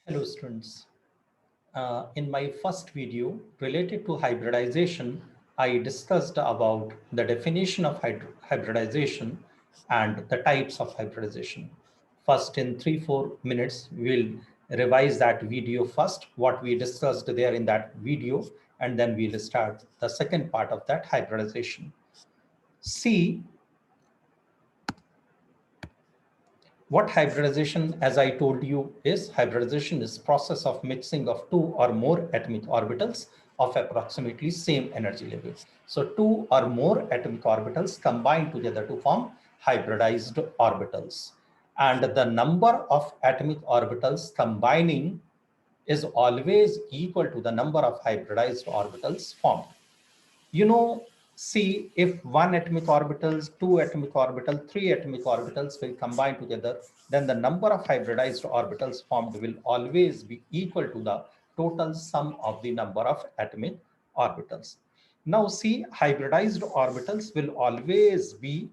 Hello students. In my first video related to hybridization, I discussed about the definition of hybridization and the types of hybridization. First, in 3-4 minutes, we'll revise that video first, what we discussed there in that video, and then we'll start the second part of that hybridization. See, what hybridization, as I told you, is hybridization is process of mixing of two or more atomic orbitals of approximately same energy level. So two or more atomic orbitals combine together to form hybridized orbitals. And the number of atomic orbitals combining is always equal to the number of hybridized orbitals formed. You know, see, if one atomic orbitals, two atomic orbitals, three atomic orbitals will combine together, then the number of hybridized orbitals formed will always be equal to the total sum of the number of atomic orbitals. Now see, hybridized orbitals will always be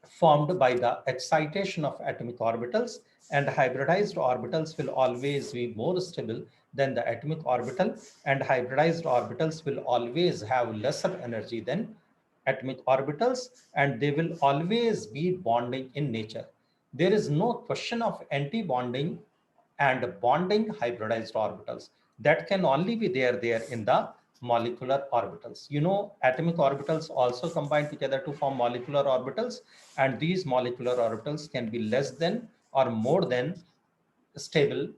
formed by the excitation of atomic orbitals, and hybridized orbitals will always be more stable than the atomic orbital, and hybridized orbitals will always have lesser energy than atomic orbitals, and they will always be bonding in nature. There is no question of anti-bonding and bonding hybridized orbitals. That can only be there in the molecular orbitals. You know, atomic orbitals also combine together to form molecular orbitals, and these molecular orbitals can be less than or more than stable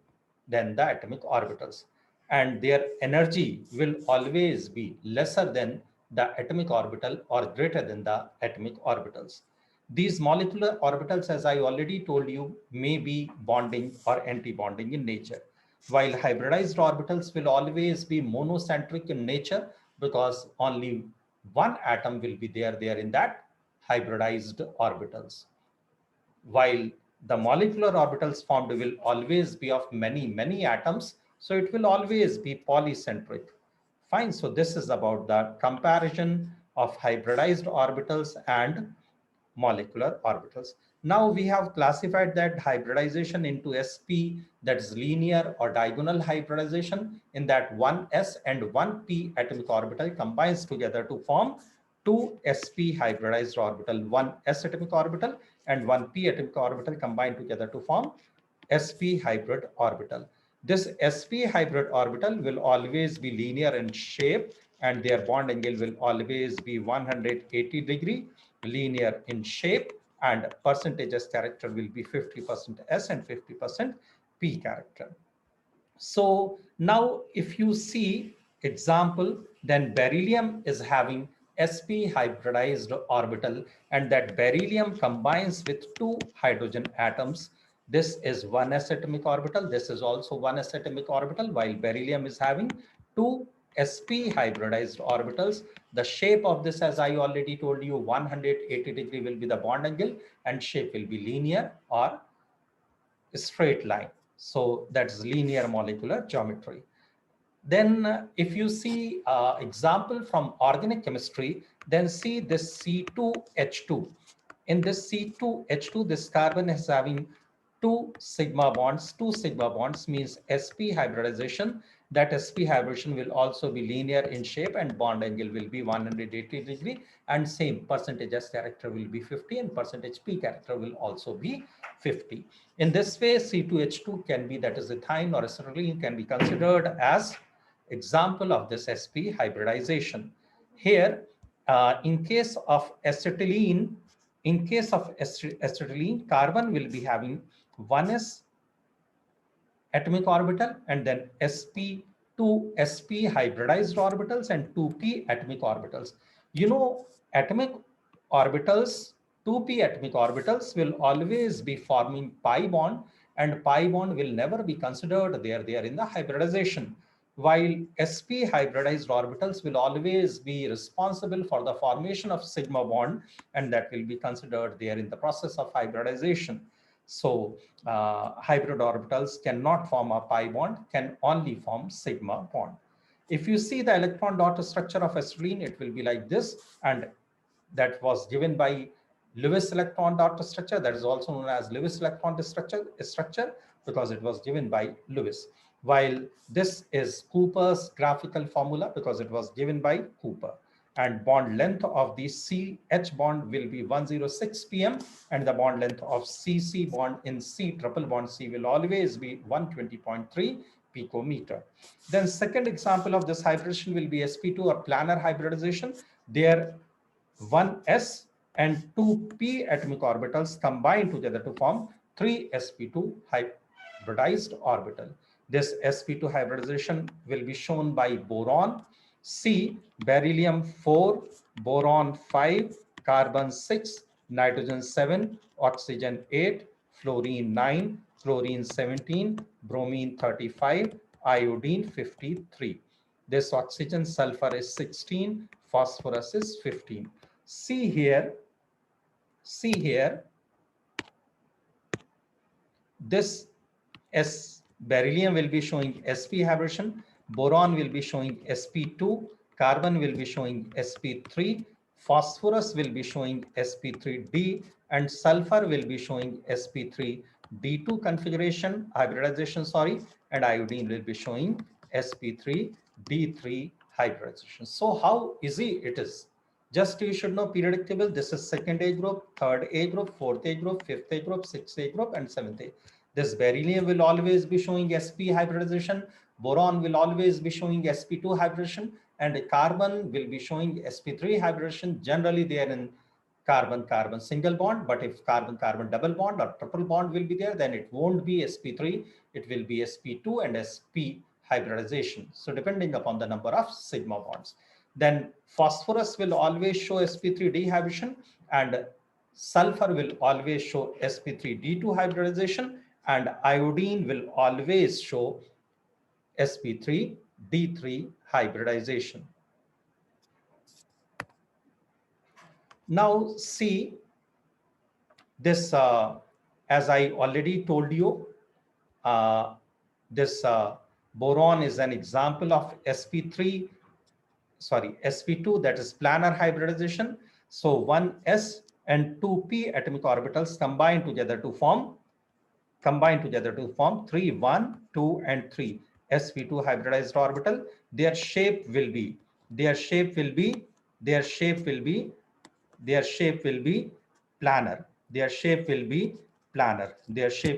than the atomic orbitals, and their energy will always be lesser than the atomic orbital or greater than the atomic orbitals. These molecular orbitals, as I already told you, may be bonding or anti-bonding in nature, while hybridized orbitals will always be monocentric in nature because only one atom will be there in that hybridized orbitals, while the molecular orbitals formed will always be of many atoms, so it will always be polycentric. Fine, so this is about the comparison of hybridized orbitals and molecular orbitals. Now we have classified that hybridization into sp, that is linear or diagonal hybridization, in that one s and one p atomic orbital combines together to form two sp hybridized orbital, one s atomic orbital and one p atomic orbital combined together to form sp hybrid orbital. This sp hybrid orbital will always be linear in shape, and their bond angle will always be 180-degree, linear in shape, and percentage S character will be 50% S and 50% P character. So now if you see example, then beryllium is having sp hybridized orbital, and that beryllium combines with two hydrogen atoms. This is one s atomic orbital, this is also one s atomic orbital, while beryllium is having two sp hybridized orbitals. The shape of this, as I already told you, 180-degree will be the bond angle, and shape will be linear or straight line. So that's linear molecular geometry. Then if you see example from organic chemistry, then see this C2H2. In this C2H2, this carbon is having two sigma bonds. Two sigma bonds means sp hybridization. That sp hybridization will also be linear in shape, and bond angle will be 180-degree, and same percentage S character will be 50 and percentage P character will also be 50. In this way, C2H2 can be, that is ethyne or acetylene, can be considered as example of this sp hybridization. Here, in case of acetylene, carbon will be having 1s atomic orbital, and then two sp hybridized orbitals and 2p atomic orbitals. You know, atomic orbitals, 2p atomic orbitals will always be forming pi bond, and pi bond will never be considered there in the hybridization, while sp hybridized orbitals will always be responsible for the formation of sigma bond, and that will be considered there in the process of hybridization. So hybrid orbitals cannot form a pi bond, can only form sigma bond. If you see the electron dot structure of acetylene, it will be like this, and that was given by Lewis electron dot structure, that is also known as Lewis electron structure because it was given by Lewis. While this is Cooper's graphical formula because it was given by Cooper. And bond length of the CH bond will be 106 pm, and the bond length of CC bond in C triple bond C will always be 120.3 picometer. Then second example of this hybridization will be sp2 or planar hybridization. There 1s and 2p atomic orbitals combine together to form 3sp2 hybridized orbital. This sp2 hybridization will be shown by boron C, beryllium 4, boron 5, carbon 6, nitrogen 7, oxygen 8, fluorine 9, chlorine 17, bromine 35, iodine 53. This oxygen sulfur is 16, phosphorus is 15. See here, this beryllium will be showing sp hybridization, boron will be showing sp2, carbon will be showing sp3, phosphorus will be showing sp3d, and sulfur will be showing sp3d2 configuration, hybridization, sorry, and iodine will be showing sp3d3 hybridization. So how easy it is. Just you should know periodic table. This is second A group, third A group, fourth A group, fifth A group, sixth A group, and seventh A. This beryllium will always be showing sp hybridization, boron will always be showing sp2 hybridization, and carbon will be showing sp3 hybridization. Generally they are in carbon-carbon single bond, but if carbon-carbon double bond or triple bond will be there, then it won't be sp3, it will be sp2 and sp hybridization. So depending upon the number of sigma bonds. Then phosphorus will always show sp3 dehybridization, and sulfur will always show sp3d2 hybridization, and iodine will always show sp3d3 hybridization. Now see this, as I already told you, this boron is an example of sp2, that is planar hybridization. So 1s and 2p atomic orbitals combine together to form 3, 1, 2, and 3 sp2 hybridized orbital. Their shape will be planar. Their shape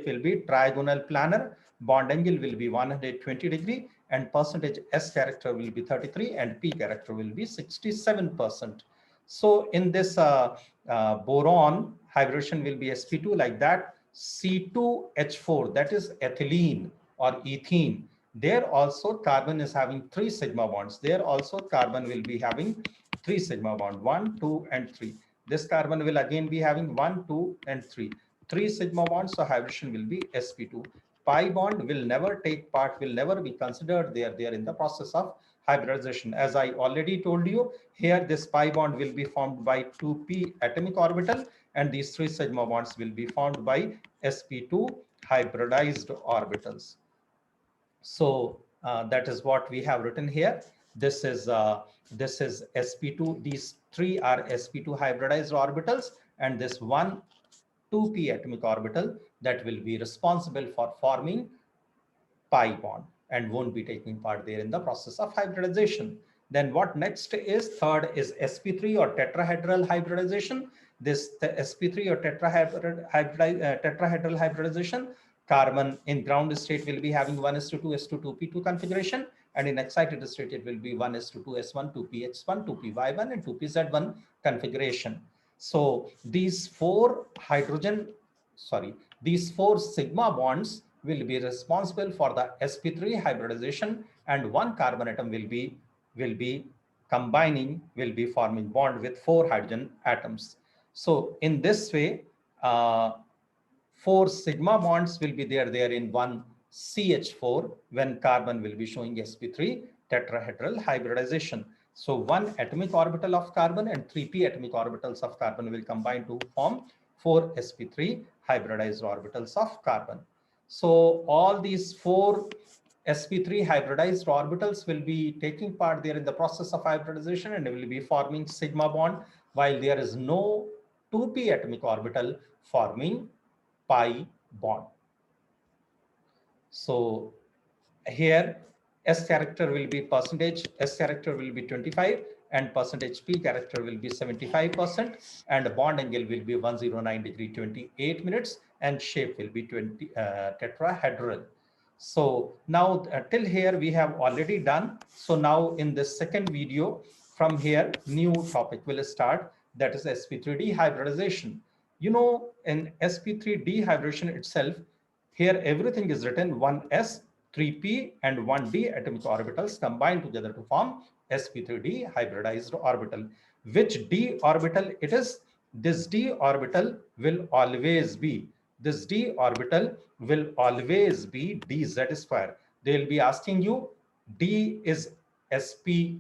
will be trigonal planar. Bond angle will be 120 degree, and percentage S character will be 33, and P character will be 67%. So in this boron, hybridization will be sp2 like that. C2H4, that is ethylene or ethene. There also carbon is having 3 sigma bonds. There also carbon will be having 3 sigma bond, 1, 2, and 3. This carbon will again be having 1, 2, and 3. 3 sigma bonds, so hybridization will be sp2. Pi bond will never take part, will never be considered there. They are in the process of hybridization. As I already told you, here this pi bond will be formed by 2p atomic orbital, and these 3 sigma bonds will be formed by sp2 hybridized orbitals. So that is what we have written here. This is sp2. These 3 are sp2 hybridized orbitals, and this 1 2p atomic orbital that will be responsible for forming pi bond and won't be taking part there in the process of hybridization. Then what next is third is sp3 or tetrahedral hybridization. This sp3 or tetrahedral hybridization, carbon in ground state will be having 1s2 s2 2p2 configuration, and in excited state it will be 1s2 s1 2px1 2py1 and 2pz1 configuration. So these four sigma bonds will be responsible for the sp3 hybridization, and one carbon atom will be forming bond with 4 hydrogen atoms. So in this way, 4 sigma bonds will be there in one CH4 when carbon will be showing sp3 tetrahedral hybridization. So 1 atomic orbital of carbon and 3p atomic orbitals of carbon will combine to form 4 sp3 hybridized orbitals of carbon. So all these 4 sp3 hybridized orbitals will be taking part there in the process of hybridization and will be forming sigma bond, while there is no 2p atomic orbital forming pi bond. So here S character will be percentage, S character will be 25 and percentage P character will be 75% and the bond angle will be 109 degree 28 minutes and shape will be 20 tetrahedral. So now till here we have already done. So now in this second video from here new topic will start, that is sp3d hybridization. You know, in sp3d hybridization itself, here everything is written 1s 3p and 1d atomic orbitals combined together to form sp3d hybridized orbital. Which d orbital it is? This d orbital will always be, this d orbital will always be dz square. They will be asking you d is sp,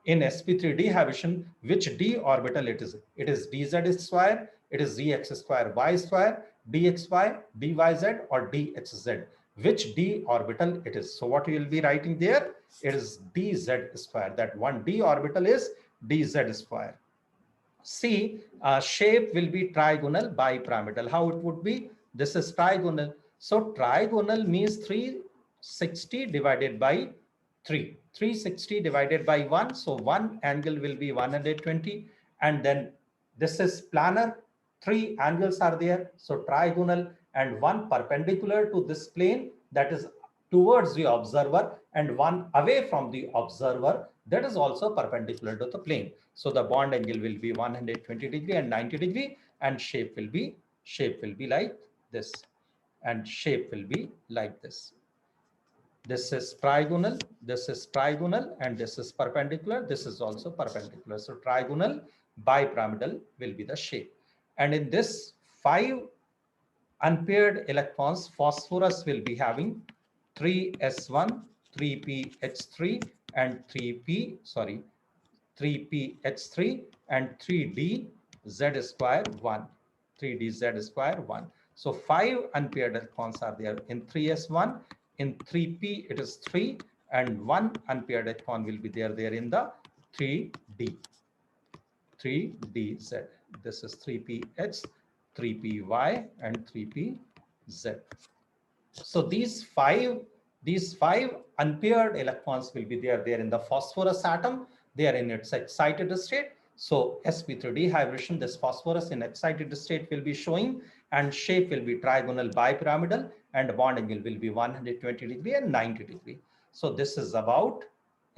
in sp3d hybridization, which d orbital it is? It is dz square, it is dx square y square, dxy, dyz, or dhz. Which d orbital it is? So what you will be writing there? It is dz square. That one d orbital is dz square. C, shape will be trigonal bipyramidal. How it would be? This is trigonal. So trigonal means 360 divided by 3. 360 divided by 1. So one angle will be 120. And then this is planar. 3 angles are there. So trigonal, and one perpendicular to this plane, that is towards the observer, and one away from the observer, that is also perpendicular to the plane. So the bond angle will be 120 degree and 90 degree, and shape will be like this, and shape will be like this. This is trigonal, this is trigonal, and this is perpendicular. This is also perpendicular. So trigonal bipyramidal will be the shape. And in this 5 unpaired electrons, phosphorus will be having 3s1, 3ph3, and 3ph3 and 3d z square 1, 3dz square 1. So 5 unpaired electrons are there in 3s1, in 3p it is 3, and 1 unpaired electron will be there in the 3d, 3dz. This is 3ph, 3py, and 3pz. So these five unpaired electrons will be there in the phosphorus atom. They are in its excited state. So sp3d hybridization, this phosphorus in excited state will be showing, and shape will be trigonal bipyramidal, and bond angle will be 120 degree and 90 degree. So this is about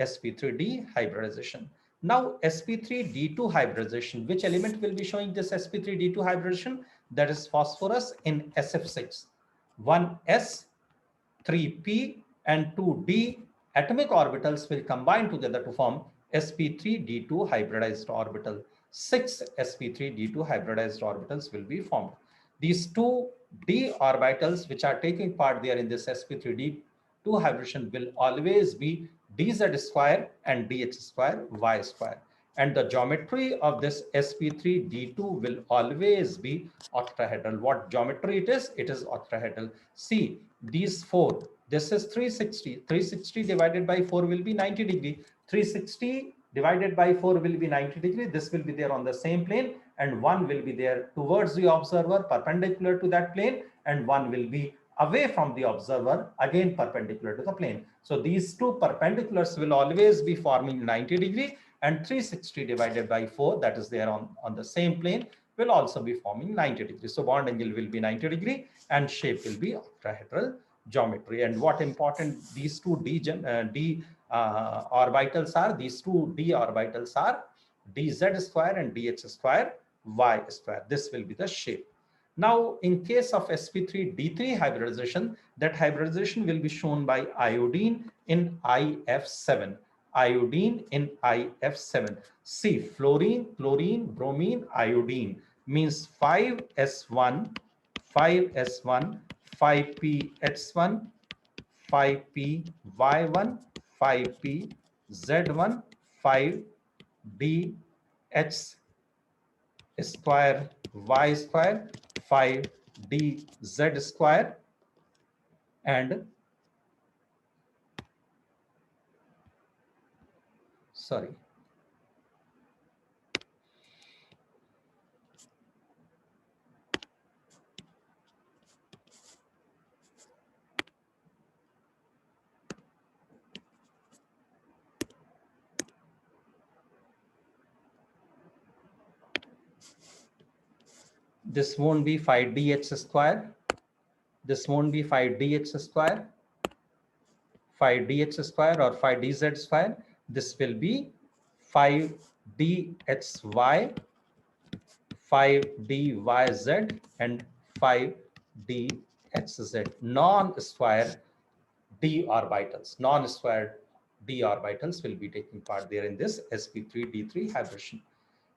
sp3d hybridization. Now sp3d2 hybridization, which element will be showing this sp3d2 hybridization? That is phosphorus in sf6. 1s, 3p, and 2d atomic orbitals will combine together to form sp3d2 hybridized orbital. 6 sp3d2 hybridized orbitals will be formed. These two d orbitals which are taking part there in this sp3d2 hybridization will always be dz square and dh square y square. And the geometry of this sp3d2 will always be octahedral. What geometry it is? It is octahedral. See, these 4, this is 360. 360 divided by 4 will be 90 degree. 360 divided by 4 will be 90 degree. This will be there on the same plane, and one will be there towards the observer, perpendicular to that plane, and one will be away from the observer, again perpendicular to the plane. So these two perpendiculars will always be forming 90 degree, and 360 divided by 4, that is there on the same plane, will also be forming 90 degree. So bond angle will be 90 degree, and shape will be octahedral geometry. And what important these two orbitals are? These two d orbitals are dz square and dh square y square. This will be the shape. Now, in case of sp3d3 hybridization, that hybridization will be shown by iodine in IF7. Iodine in IF7. See, fluorine, chlorine, bromine, iodine means 5s1, 5s1, 5ph1, 5py1, 5pz1, 5dh square y square, 5dz square, and sorry, This won't be 5dx square. This won't be 5dx square, 5dx square or 5dz square. This will be 5dxy, 5dyz, and 5dxz. Non-square d orbitals, non-square d orbitals will be taking part there in this sp3d3 hybridization.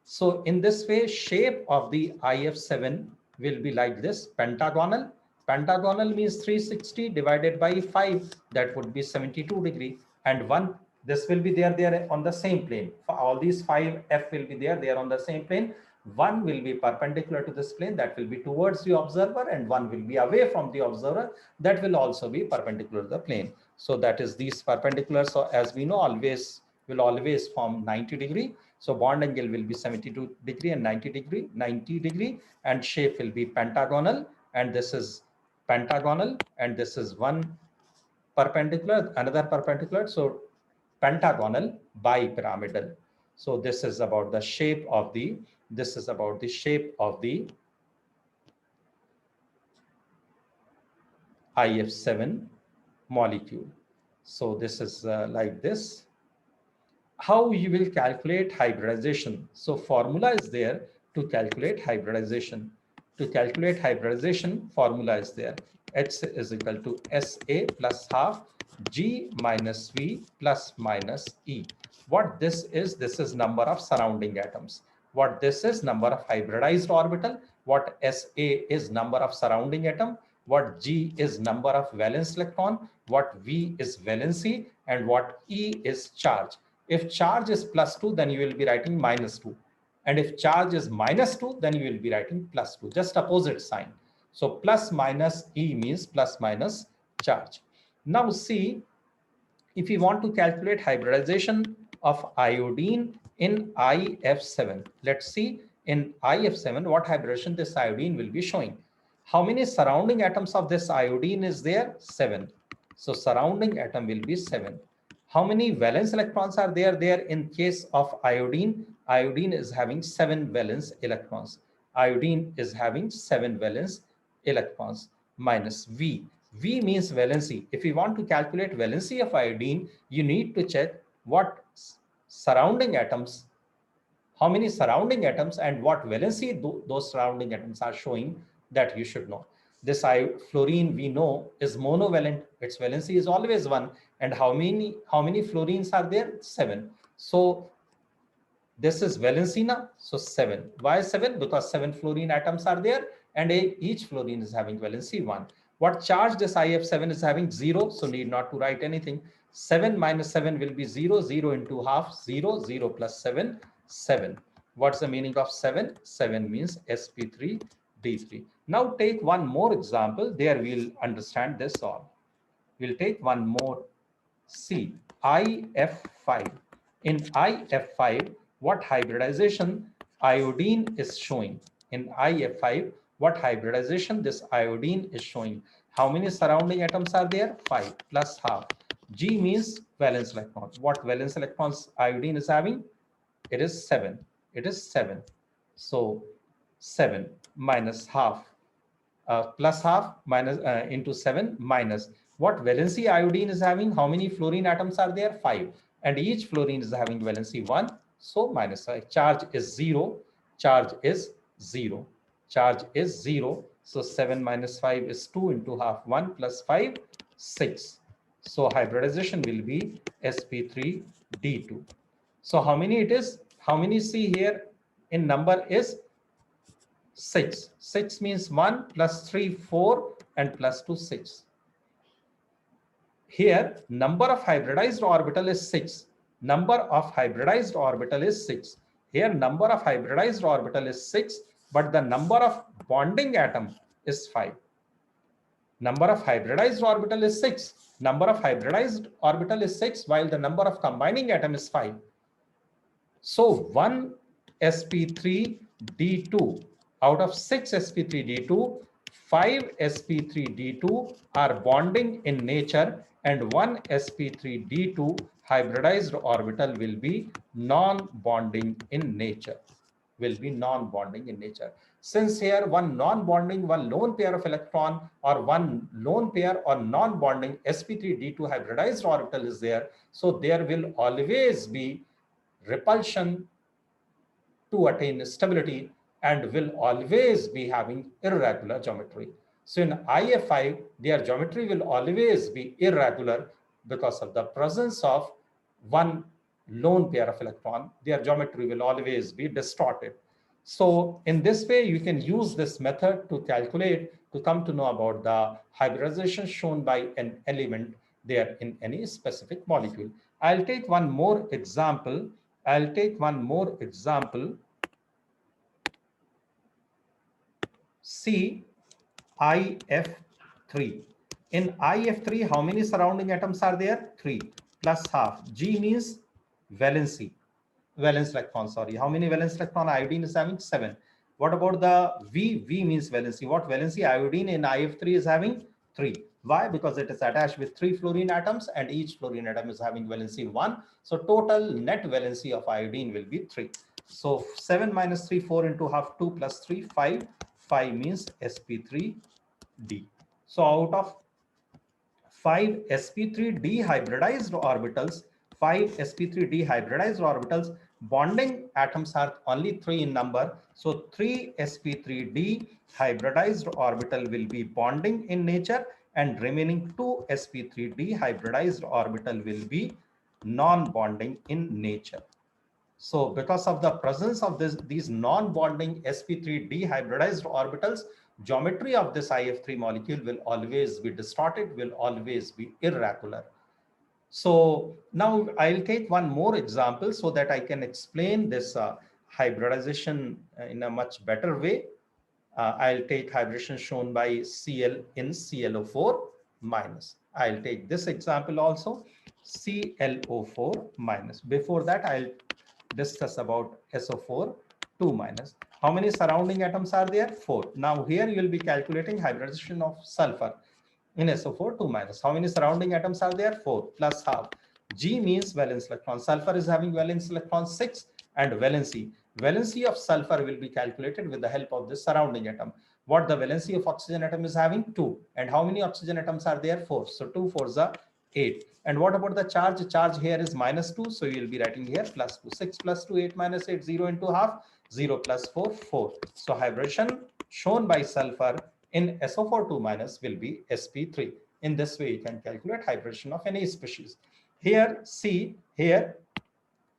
So in this way, shape of the IF7 will be like this: pentagonal. Pentagonal means 360 divided by 5, that would be 72 degree, and 1, this will be there on the same plane. For all these 5 F will be there on the same plane. 1 will be perpendicular to this plane, that will be towards the observer, and 1 will be away from the observer, that will also be perpendicular to the plane. So that is these perpendicular. So as we know, will always form 90 degree. So bond angle will be 72 degree and 90 degree, and shape will be pentagonal, and this is pentagonal, and this is one perpendicular, another perpendicular. So pentagonal bipyramidal. So this is about the shape of the, this is about the shape of the IF7 molecule. So this is like this. How you will calculate hybridization? So formula is there to calculate hybridization. To calculate hybridization, formula is there. H is equal to SA plus half G minus V plus minus E. What this is number of surrounding atoms. What this is, number of hybridized orbital. What SA is, number of surrounding atom. What G is, number of valence electron. What V is valency, and what E is charge. If charge is +2, then you will be writing -2. And if charge is -2, then you will be writing +2, just opposite sign. So plus minus E means plus minus charge. Now see, if you want to calculate hybridization of iodine in IF7, let's see in IF7 what hybridization this iodine will be showing. How many surrounding atoms of this iodine is there? 7. So surrounding atom will be 7. How many valence electrons are there? There in case of iodine, iodine is having 7 valence electrons. Iodine is having 7 valence electrons minus V. V means valency. If you want to calculate valency of iodine, you need to check what surrounding atoms, how many surrounding atoms and what valency those surrounding atoms are showing, that you should know. This fluorine we know is monovalent. Its valency is always 1. And how many fluorines are there? 7. So this is valency now. So 7. Why 7? Because 7 fluorine atoms are there, and each fluorine is having valency 1. What charge this IF7 is having? 0. So need not to write anything. 7 minus 7 will be 0. 0 into half, 0. 0 plus 7, 7. What's the meaning of 7? 7 means sp3d3. Now take one more example. There we'll understand this all. We'll take one more. See, IF5. In IF5, what hybridization iodine is showing? In IF5, what hybridization this iodine is showing? How many surrounding atoms are there? 5 plus half. G means valence electron. What valence electrons iodine is having? It is 7. It is 7. So 7 minus half. Plus half minus into 7 minus. What valency iodine is having? How many fluorine atoms are there? 5. And each fluorine is having valency 1. So minus 5. Charge is 0. Charge is 0. Charge is 0. So 7 minus 5 is 2 into half. 1 plus 5, 6. So hybridization will be sp3d2. So how many it is? How many see here in number is 6. 6 means 1 plus 3, 4, and plus 2, 6. Here, number of hybridized orbital is 6. Number of hybridized orbital is 6. Here, number of hybridized orbital is 6, but the number of bonding atom is 5. Number of hybridized orbital is 6. Number of hybridized orbital is 6, while the number of combining atom is 5. So 1 sp3d2 out of 6 sp3d2, 5 sp3d2 are bonding in nature, and 1 sp3d2 hybridized orbital will be non-bonding in nature. Will be non-bonding in nature. Since here one non-bonding, one lone pair of electron or one lone pair or non-bonding sp3d2 hybridized orbital is there, so there will always be repulsion to attain stability and will always be having irregular geometry. So in IF5, their geometry will always be irregular because of the presence of one lone pair of electron. Their geometry will always be distorted. So in this way, you can use this method to calculate, to come to know about the hybridization shown by an element there in any specific molecule. I'll take one more example. See IF3. In IF3, how many surrounding atoms are there? 3 plus half. G means valency. Valence electron, sorry. How many valence electron iodine is having? 7. What about the V? V means valency. What valency iodine in IF3 is having? 3. Why? Because it is attached with 3 fluorine atoms and each fluorine atom is having valency 1. So total net valency of iodine will be 3. So 7 minus 3, 4 into half, 2 plus 3, 5. 5 means sp3d. So out of 5 sp3d hybridized orbitals, bonding atoms are only 3 in number. So 3 sp3d hybridized orbital will be bonding in nature and remaining 2 sp3d hybridized orbital will be non-bonding in nature. So because of the presence of these non-bonding sp3d hybridized orbitals, geometry of this IF3 molecule will always be distorted, will always be irregular. So now I'll take one more example so that I can explain this hybridization in a much better way. I'll take hybridization shown by Cl in ClO4 minus. I'll take this example also, ClO4 minus. Before that, I'll discuss about SO4 2 minus. How many surrounding atoms are there? 4. Now here you will be calculating hybridization of sulfur in SO4 2 minus. How many surrounding atoms are there? 4 plus half. G means valence electron. Sulfur is having valence electron 6 and valency. Valency of sulfur will be calculated with the help of this surrounding atom. What the valency of oxygen atom is having? 2. And how many oxygen atoms are there? 4. So 2 4s are 8. And what about the charge? Charge here is minus 2. So you will be writing here plus 2. 6 plus 2, 8 minus 8, 0 into half, 0 plus 4, 4. So hybridization shown by sulfur in SO4 2 minus will be sp3. In this way, you can calculate hybridization of any species. Here, see, here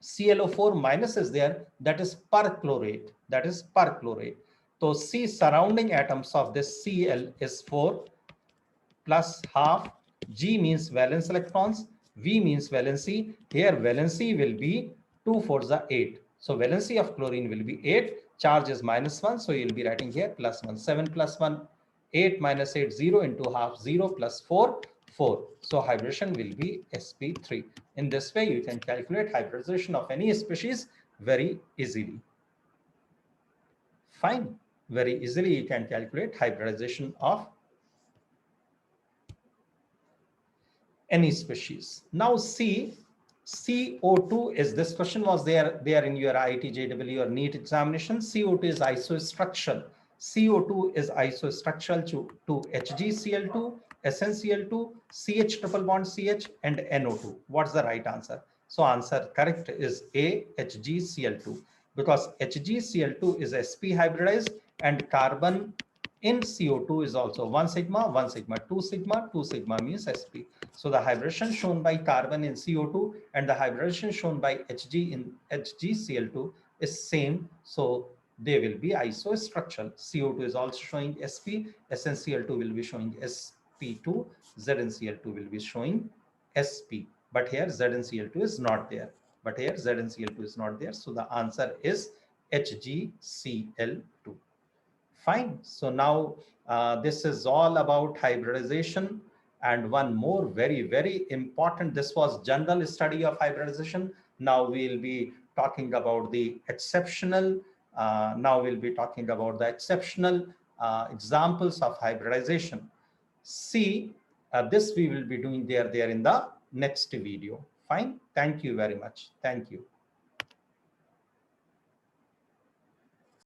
ClO4 minus is there, that is perchlorate. That is perchlorate. So C surrounding atoms of this Cl is 4 plus half. G means valence electrons. V means valency. Here valency will be 2 4s are 8. So valency of chlorine will be 8. Charge is minus 1. So you'll be writing here plus 1. 7 plus 1. 8 minus 8, 0 into half, 0 plus 4, 4. So hybridization will be sp3. In this way, you can calculate hybridization of any species very easily. Fine. Very easily, you can calculate hybridization of any species. Now see, CO2 is, this question was there in your IIT JEE or NEET examination. CO2 is isostructural. CO2 is isostructural to HgCl2, SnCl2, CH triple bond CH, and NO2. What's the right answer? So answer correct is A, HgCl2, because HgCl2 is sp hybridized and carbon in CO2 is also 1 sigma, 1 sigma, 2 sigma, 2 sigma means sp. So the hybridization shown by carbon in CO2 and the hybridization shown by Hg in HgCl2 is same. So they will be isostructural. CO2 is also showing sp, SnCl2 will be showing sp2, ZnCl2 will be showing sp. But here ZnCl2 is not there. So the answer is HgCl2. Fine. So now this is all about hybridization. And one more very, very important, this was general study of hybridization. Now we'll be talking about the exceptional. Examples of hybridization. See, this we will be doing there in the next video. Fine. Thank you very much. Thank you.